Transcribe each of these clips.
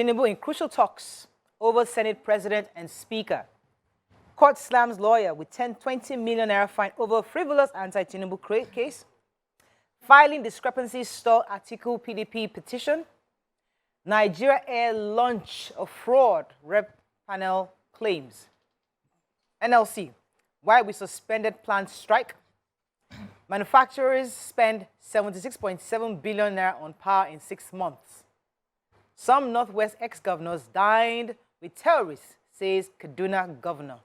Tinubu in crucial talks over Senate President and Speaker. Court slams lawyer with 20 million naira fine over frivolous anti-Tinubu case. Filing discrepancies stall Atiku PDP petition. Nigeria Air launch of fraud rep panel claims. NLC, why we suspended plant strike. Manufacturers spend 76.7 billion naira on power in 6 months. Some Northwest ex-governors dined with terrorists, says Kaduna governor.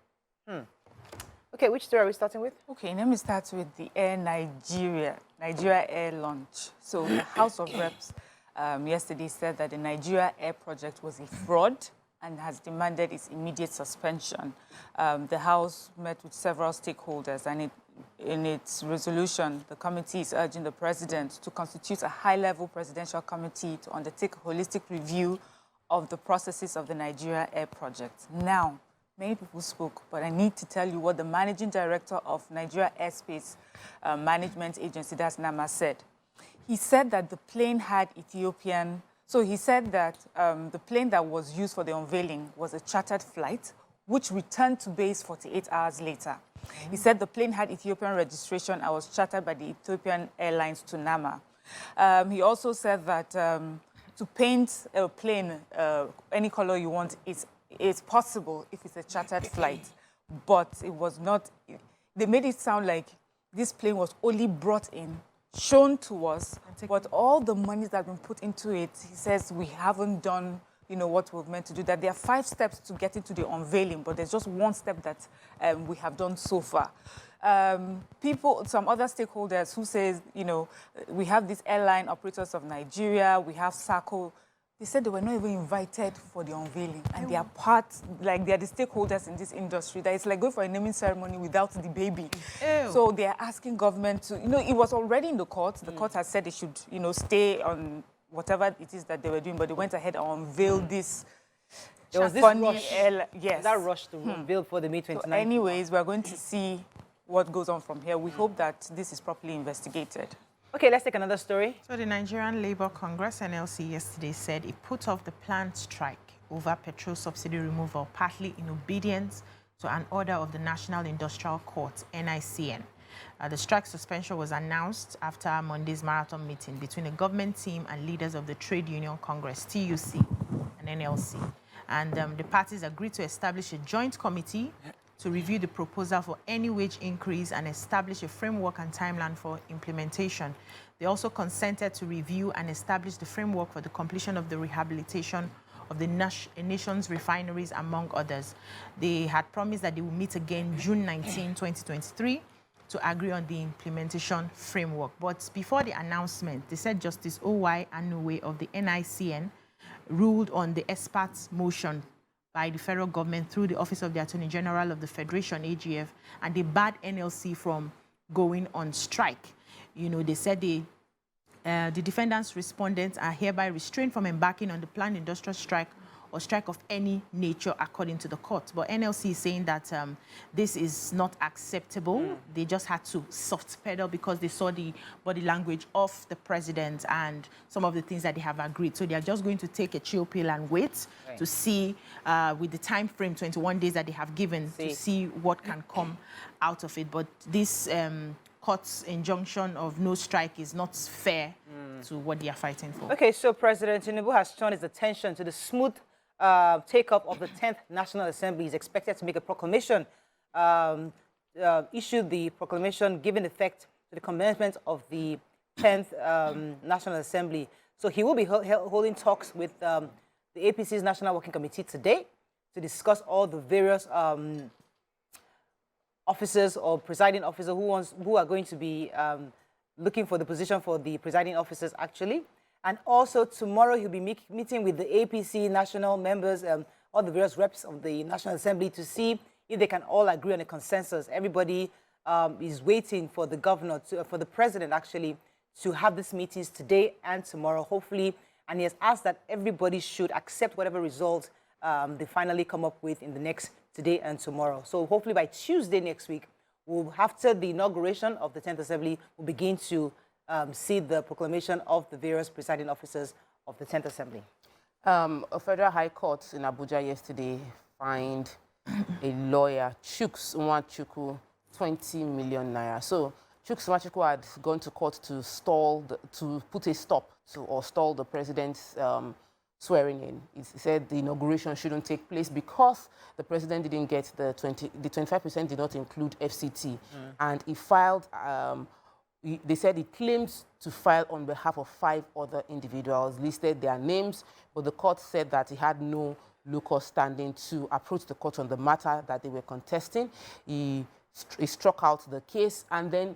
Okay, which story are we starting with? Okay, let me start with the Nigeria Air launch. So the House of Reps yesterday said that the Nigeria Air project was a fraud and has demanded its immediate suspension. The House met with several stakeholders, and in its resolution, the committee is urging the president to constitute a high-level presidential committee to undertake a holistic review of the processes of the Nigeria Air project. Now, many people spoke, but I need to tell you what the managing director of Nigeria Airspace Management Agency, that's NAMA, said. He said that the plane had Ethiopian. So he said that the plane that was used for the unveiling was a chartered flight, which returned to base 48 hours later. He said the plane had Ethiopian registration and was chartered by the Ethiopian Airlines to Nama. He also said that to paint a plane any color you want is possible if it's a chartered flight, but it was not. They made it sound like this plane was only brought in, shown to us, but all the money that's been put into it, he says we haven't done, what we're meant to do. That there are 5 steps to get into the unveiling, but there's just 1 step that we have done so far. Some other stakeholders who says, we have these airline operators of Nigeria, we have SACO. They said they were not even invited for the unveiling, and they are they are the stakeholders in this industry. That it's like going for a naming ceremony without the baby. Ew. So they are asking government to, it was already in the court. The court has said it should, stay on whatever it is that they were doing, but they went ahead and unveiled this. There was this rush. Yes. That rush to unveil for the May 29th. So anyways, we're going to see what goes on from here. We hope that this is properly investigated. Okay, let's take another story. So the Nigerian Labour Congress, NLC, yesterday said it put off the planned strike over petrol subsidy removal, partly in obedience to an order of the National Industrial Court, NICN. The strike suspension was announced after Monday's marathon meeting between the government team and leaders of the Trade Union Congress, TUC, and NLC. And the parties agreed to establish a joint committee to review the proposal for any wage increase and establish a framework and timeline for implementation. They also consented to review and establish the framework for the completion of the rehabilitation of the nation's refineries, among others. They had promised that they will meet again June 19, 2023, to agree on the implementation framework. But before the announcement, they said Justice O.Y. Anuwe of the NICN ruled on the experts' motion by the federal government through the Office of the Attorney General of the Federation, AGF, and they barred NLC from going on strike. They said the defendants' respondents are hereby restrained from embarking on the planned industrial strike or strike of any nature, according to the court. But NLC is saying that this is not acceptable. They just had to soft pedal because they saw the body language of the president and some of the things that they have agreed. So they are just going to take a chill pill and wait to see, with the time frame, 21 days that they have given, to see what can come out of it. But this court's injunction of no strike is not fair to what they are fighting for. Okay, so President Tinubu has turned his attention to the smooth take-up of the 10th National Assembly. Is expected to make a proclamation, issue the proclamation giving effect to the commencement of the 10th National Assembly. So he will be holding talks with the APC's National Working Committee today to discuss all the various officers or presiding officers who are going to be looking for the position for the presiding officers, actually. And also tomorrow he'll be meeting with the APC national members, all the various reps of the National Assembly, to see if they can all agree on a consensus. Everybody is waiting for the governor, for the president actually, to have these meetings today and tomorrow, hopefully. And he has asked that everybody should accept whatever result they finally come up with in the next today and tomorrow. So hopefully by Tuesday next week, after the inauguration of the 10th Assembly, we'll begin to see the proclamation of the various presiding officers of the 10th Assembly. A federal high court in Abuja yesterday fined a lawyer, Chuks Nwachukwu, 20 million naira. So Chuks Nwachukwu had gone to court to put a stop to or stall the president's swearing in. He said the inauguration shouldn't take place because the president didn't get the 25% did not include FCT, and he filed. They said he claims to file on behalf of 5 other individuals, listed their names, but the court said that he had no local standing to approach the court on the matter that they were contesting. He struck out the case, and then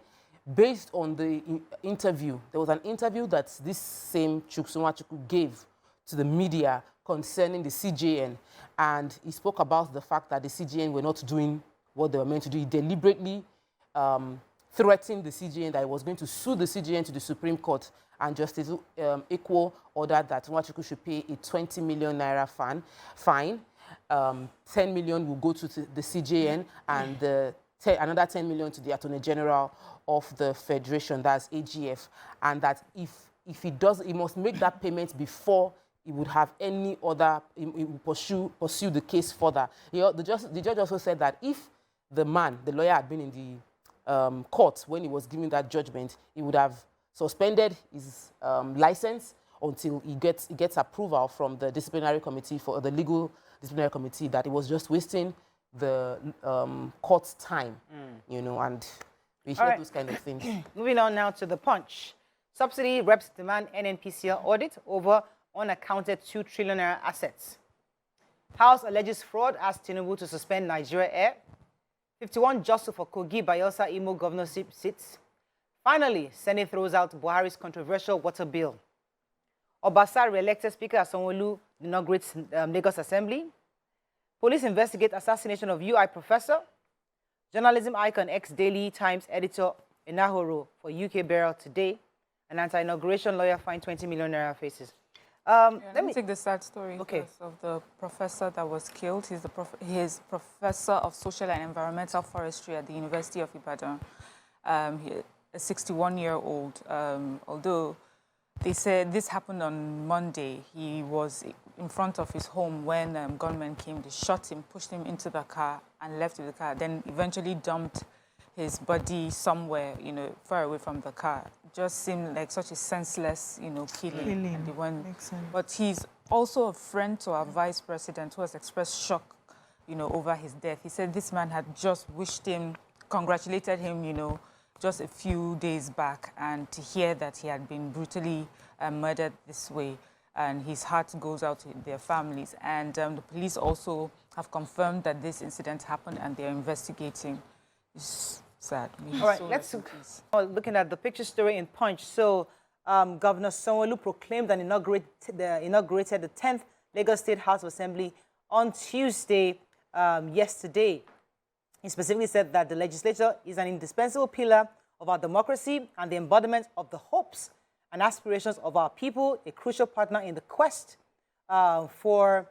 based on the interview, there was an interview that this same Chuks Nwachukwu gave to the media concerning the CJN, and he spoke about the fact that the CJN were not doing what they were meant to do. He deliberately threatened the CJN that he was going to sue the CJN to the Supreme Court, and Justice Equo ordered that Nwachukwu should pay a 20 million naira fine. 10 million will go to the CJN, and another 10 million to the Attorney General of the Federation, that's AGF, and that if he does, he must make that payment before he would have any other, he would pursue the case further. The judge also said that if the lawyer had been in the court when he was giving that judgment, he would have suspended his license until he gets approval from the disciplinary committee, for the legal disciplinary committee, that he was just wasting the court's time, you know, and we hear those kind of things. Moving on now to the Punch. Subsidy reps demand NNPCL audit over unaccounted 2 trillion naira assets. House alleges fraud, asks Tinubu to suspend Nigeria Air. 51 jostle for Kogi Bayelsa Imo governorship seats. Finally, Senate throws out Buhari's controversial water bill. Obasa re-elected Speaker Sanwo-Olu inaugurates Lagos Assembly. Police investigate assassination of UI professor. Journalism icon ex-Daily Times editor Enahoro for UK burial today. An anti-inauguration lawyer fined 20 million naira faces. Let me take the sad story of the professor that was killed. He's professor of social and environmental forestry at the University of Ibadan. A 61-year-old. Although they said this happened on Monday, he was in front of his home when gunmen came. They shot him, pushed him into the car, and left with the car. Then eventually dumped his body somewhere, you know, far away from the car. It just seemed like such a senseless, you know, killing. And they went, but he's also a friend to our vice president, who has expressed shock, you know, over his death. He said this man had just wished him, congratulated him, you know, just a few days back, and to hear that he had been brutally murdered this way, and his heart goes out to their families. And the police also have confirmed that this incident happened, and they're investigating. It's sad. All right, let's looking at the picture story in Punch. So, Governor Sanwo-Olu proclaimed and inaugurated the 10th Lagos State House of Assembly on Tuesday, yesterday. He specifically said that the legislature is an indispensable pillar of our democracy and the embodiment of the hopes and aspirations of our people, a crucial partner in the quest for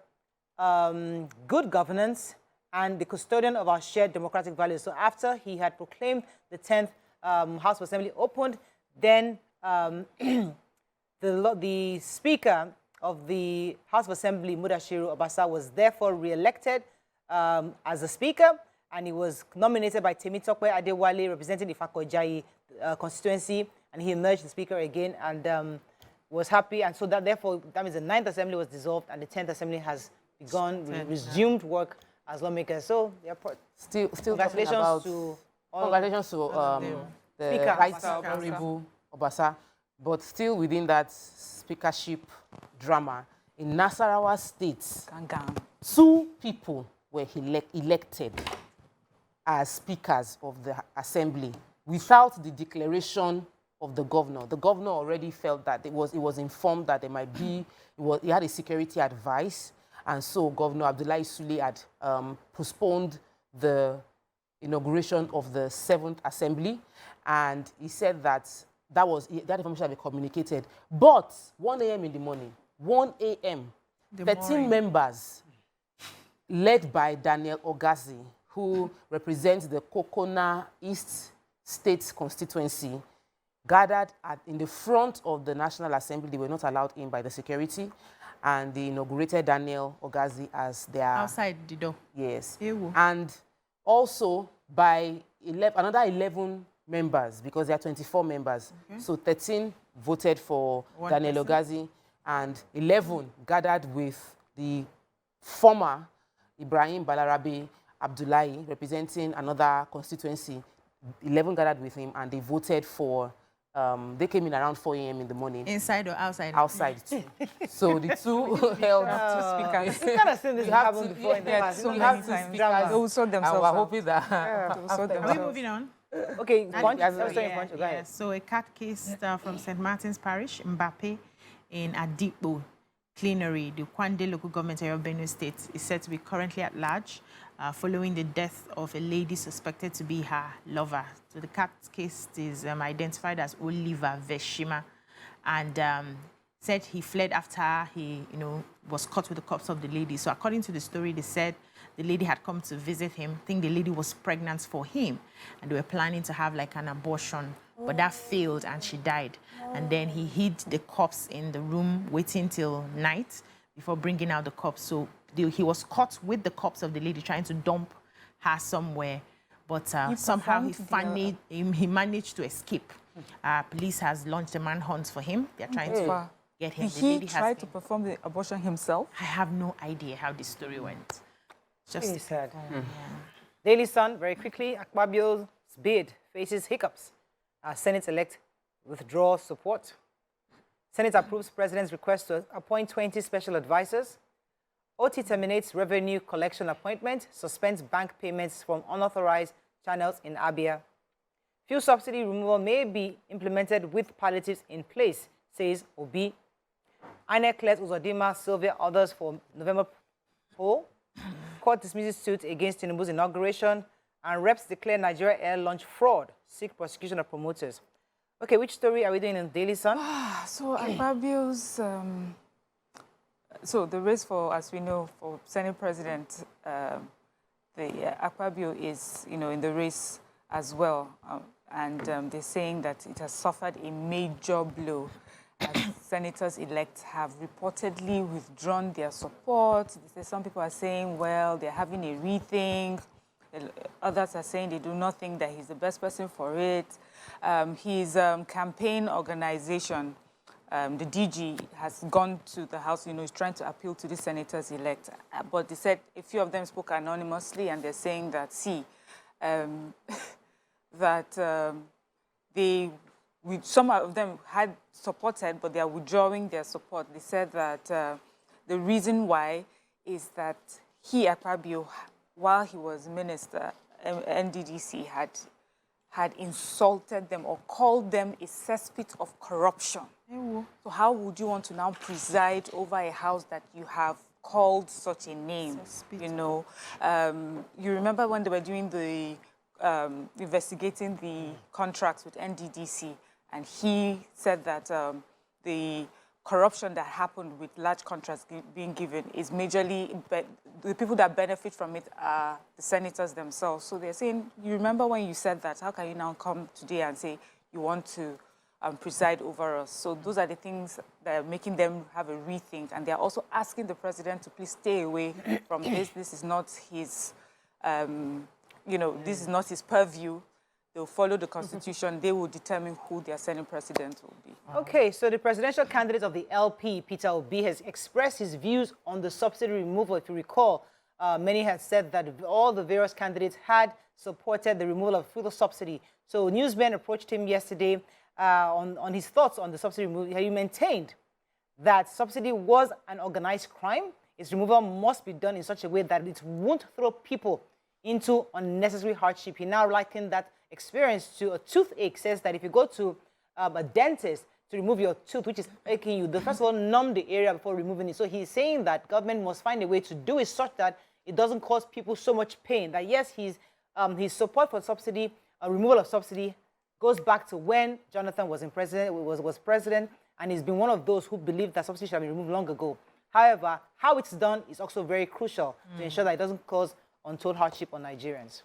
good governance and the custodian of our shared democratic values. So after he had proclaimed the 10th House of Assembly opened, then the Speaker of the House of Assembly, Mudashiru Obasa, was therefore re-elected as the Speaker, and he was nominated by Temitope Adewale, representing the Ifakojayi constituency, and he emerged the Speaker again and was happy. And so that therefore, that means the 9th Assembly was dissolved and the 10th Assembly has begun, resumed work as lawmakers. So, still congratulations to the Right Honorable Obasa, but still within that speakership drama, in Nasarawa State, 2 people were elected as speakers of the assembly without the declaration of the governor. The governor already felt that it was informed that there might be, he had a security advice, and so Governor Abdullahi Sule had postponed the inauguration of the 7th Assembly, and he said that that information had been communicated. But 1 a.m. in the morning, 1 a.m., 13 members, led by Daniel Ogazi, who represents the Kokona East State constituency, gathered in the front of the National Assembly. They were not allowed in by the security. and they inaugurated Daniel Ogazi as their... Outside the door. Yes. Ewo. And also by another 11 members, because there are 24 members. Okay. So 13 voted for Daniel Ogazi, and 11 gathered with the former Ibrahim Balarabe Abdullahi, representing another constituency. 11 gathered with him, and they voted for... they came in around 4 a.m. in the morning. Inside or outside? Outside, too. So the two held... Two speakers. It's kind of seen this happen before in the past. So You many have to times. drama. They will sort themselves And we're out. hoping that... They will sort Are we themselves. moving on? Okay, punch. Go Yeah. ahead. So a cat case from St. Martin's Parish, Mbappe, in Adipo Cleanery, the Kwande local government area of Benue State, is said to be currently at large following the death of a lady suspected to be her lover. So the cat case is identified as Oliver Veshima, and said he fled after he, was caught with the corpse of the lady. So according to the story, they said the lady had come to visit him. I think the lady was pregnant for him, and they were planning to have like an abortion, but that failed and she died. And then he hid the corpse in the room, waiting till night before bringing out the corpse. So he was caught with the corpse of the lady, trying to dump her somewhere, but somehow he managed to escape. Police has launched a manhunt for him. They're trying to get him. Did he try to perform the abortion himself? I have no idea how this story went. Just sad. Daily Sun, very quickly, Akpabio's bid faces hiccups. Senate-elect withdraws support. Senate approves President's request to appoint 20 special advisors. OT terminates revenue collection appointment, suspends bank payments from unauthorized channels in Abia. Fuel subsidy removal may be implemented with palliatives in place, says Obi. INEC clears Uzodimma, Sylvia, others for November poll. Court dismisses suit against Tinubu's inauguration, and reps declare Nigeria air launch fraud, seek prosecution of promoters. Okay, which story are we doing in Daily Sun? So Akpabio's, so the race for, as we know, for Senate President, Akpabio is, in the race as well, and they're saying that it has suffered a major blow. Senators-elect have reportedly withdrawn their support. Some people are saying, well, they're having a rethink. Others are saying they do not think that he's the best person for it. His campaign organization, the DG, has gone to the House, he's trying to appeal to the senators-elect. But they said a few of them spoke anonymously, and they're saying that, some of them had supported, but they are withdrawing their support. They said that the reason why is that Akpabio, while he was minister, NDDC had insulted them or called them a cesspit of corruption. So how would you want to now preside over a house that you have called such a name? You remember when they were doing the investigating the contracts with NDDC, and he said that the corruption that happened with large contracts being given is majorly, the people that benefit from it are the senators themselves. So they're saying, you remember when you said that, how can you now come today and say you want to preside over us? So those are the things that are making them have a rethink, and they're also asking the president to please stay away from this. This is not his, this is not his purview. They'll follow the Constitution. They will determine who their Senate president will be. Okay, so the presidential candidate of the LP, Peter Obi, has expressed his views on the subsidy removal. If you recall, many had said that all the various candidates had supported the removal of fuel subsidy. So newsmen approached him yesterday on his thoughts on the subsidy removal. He maintained that subsidy was an organized crime. Its removal must be done in such a way that it won't throw people into unnecessary hardship. He now likened that experience to a toothache. Says that if you go to a dentist to remove your tooth, which is aching you, they first of all numb the area before removing it. So he's saying that government must find a way to do it such that it doesn't cause people so much pain. That yes, his support for subsidy, removal of subsidy, goes back to when Jonathan was president, and he's been one of those who believed that subsidy should be removed long ago. However, how it's done is also very crucial to ensure that it doesn't cause untold hardship on Nigerians.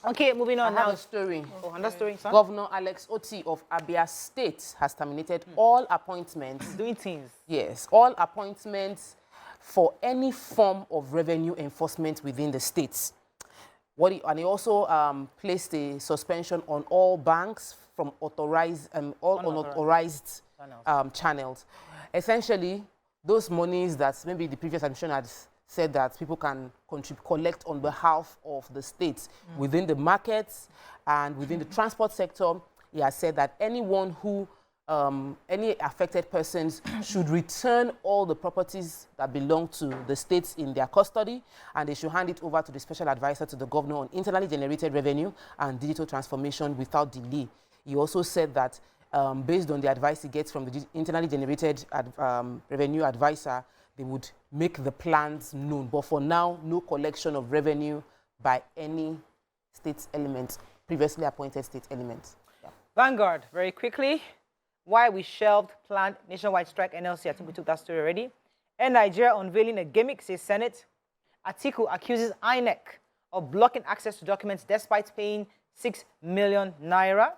Okay, moving on I have now. a story. Oh, another story, son. Governor Alex Oti of Abia State has terminated all appointments. Doing things. Yes, all appointments for any form of revenue enforcement within the states. And he also placed a suspension on all banks from authorized all unauthorized channels. Essentially, those monies that maybe the previous administration had said that people can collect on behalf of the states within the markets and within the transport sector, he has said that anyone who any affected persons should return all the properties that belong to the states in their custody, and they should hand it over to the special advisor to the governor on internally generated revenue and digital transformation without delay. He also said that based on the advice he gets from the internally generated revenue advisor, they would make the plans known. But for now, no collection of revenue by any state element, previously appointed state elements. Yeah. Vanguard, very quickly. Why we shelved planned nationwide strike NLC. I think we took that story already. And Nigeria unveiling a gimmick, says Senate. Atiku accuses INEC of blocking access to documents despite paying 6 million naira.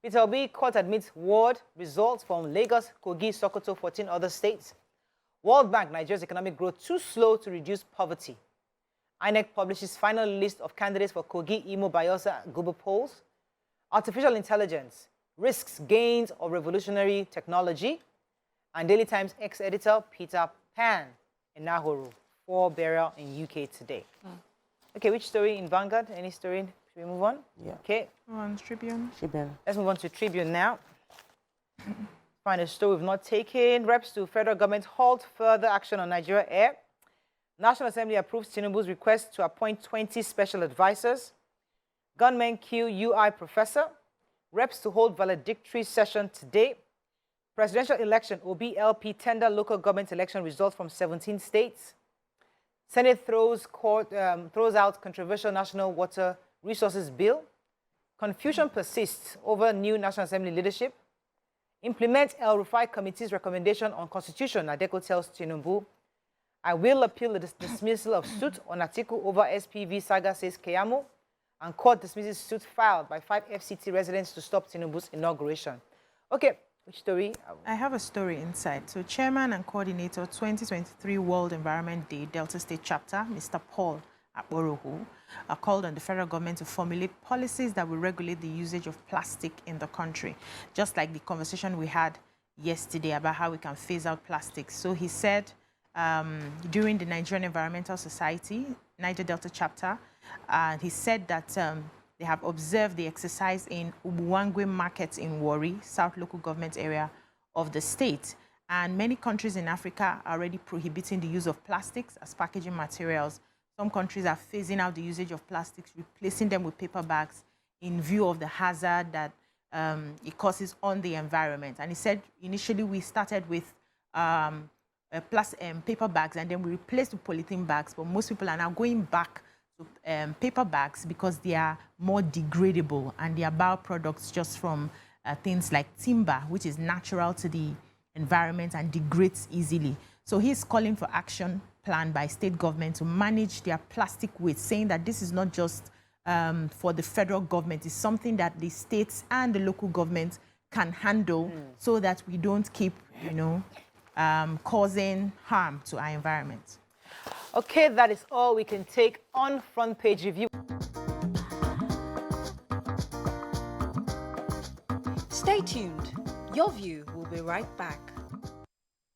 Peterobi court admits ward results from Lagos, Kogi, Sokoto, 14 other states. World Bank, Nigeria's economic growth too slow to reduce poverty. INEC publishes final list of candidates for Kogi, Imo, Bayelsa, Google polls. Artificial intelligence. Risks, gains of revolutionary technology. And Daily Times ex-editor Peter Pan in Nahuru, for burial in UK today. Okay, which story in Vanguard? Any story? Should we move on? Yeah. Okay. On Tribune. Let's move on to Tribune now. Find a story we've not taken. Reps to federal government halt further action on Nigeria Air. National Assembly approves Tinubu's request to appoint 20 special advisors. Gunmen kill UI professor. Reps to hold valedictory session today. Presidential election, OBLP tender local government election results from 17 states. Senate throws out controversial National Water Resources Bill. Confusion persists over new National Assembly leadership. Implement El Rufai Committee's recommendation on Constitution, Nadeko tells Tinubu. I will appeal the dismissal of suit on Atiku over SPV saga, says Keyamo. And court dismisses suit filed by 5 FCT residents to stop Tinubu's inauguration. Okay, which story? I have a story inside. So Chairman and Coordinator 2023 World Environment Day, Delta State Chapter, Mr. Paul Akborohu, called on the federal government to formulate policies that will regulate the usage of plastic in the country, just like the conversation we had yesterday about how we can phase out plastic. So he said during the Nigerian Environmental Society, Niger Delta Chapter, he said that they have observed the exercise in Ubuwangwe markets in Warri, South Local Government area of the state. And many countries in Africa are already prohibiting the use of plastics as packaging materials. Some countries are phasing out the usage of plastics, replacing them with paper bags in view of the hazard that it causes on the environment. And he said initially we started with paper bags, and then we replaced with polythene bags, but most people are now going back to paper bags because they are more degradable and they are bioproducts just from things like timber, which is natural to the environment and degrades easily. So he's calling for action plan by state government to manage their plastic waste, saying that this is not just for the federal government, it's something that the states and the local governments can handle so that we don't keep, causing harm to our environment. Okay, that is all we can take on Front Page Review. Stay tuned. Your View will be right back.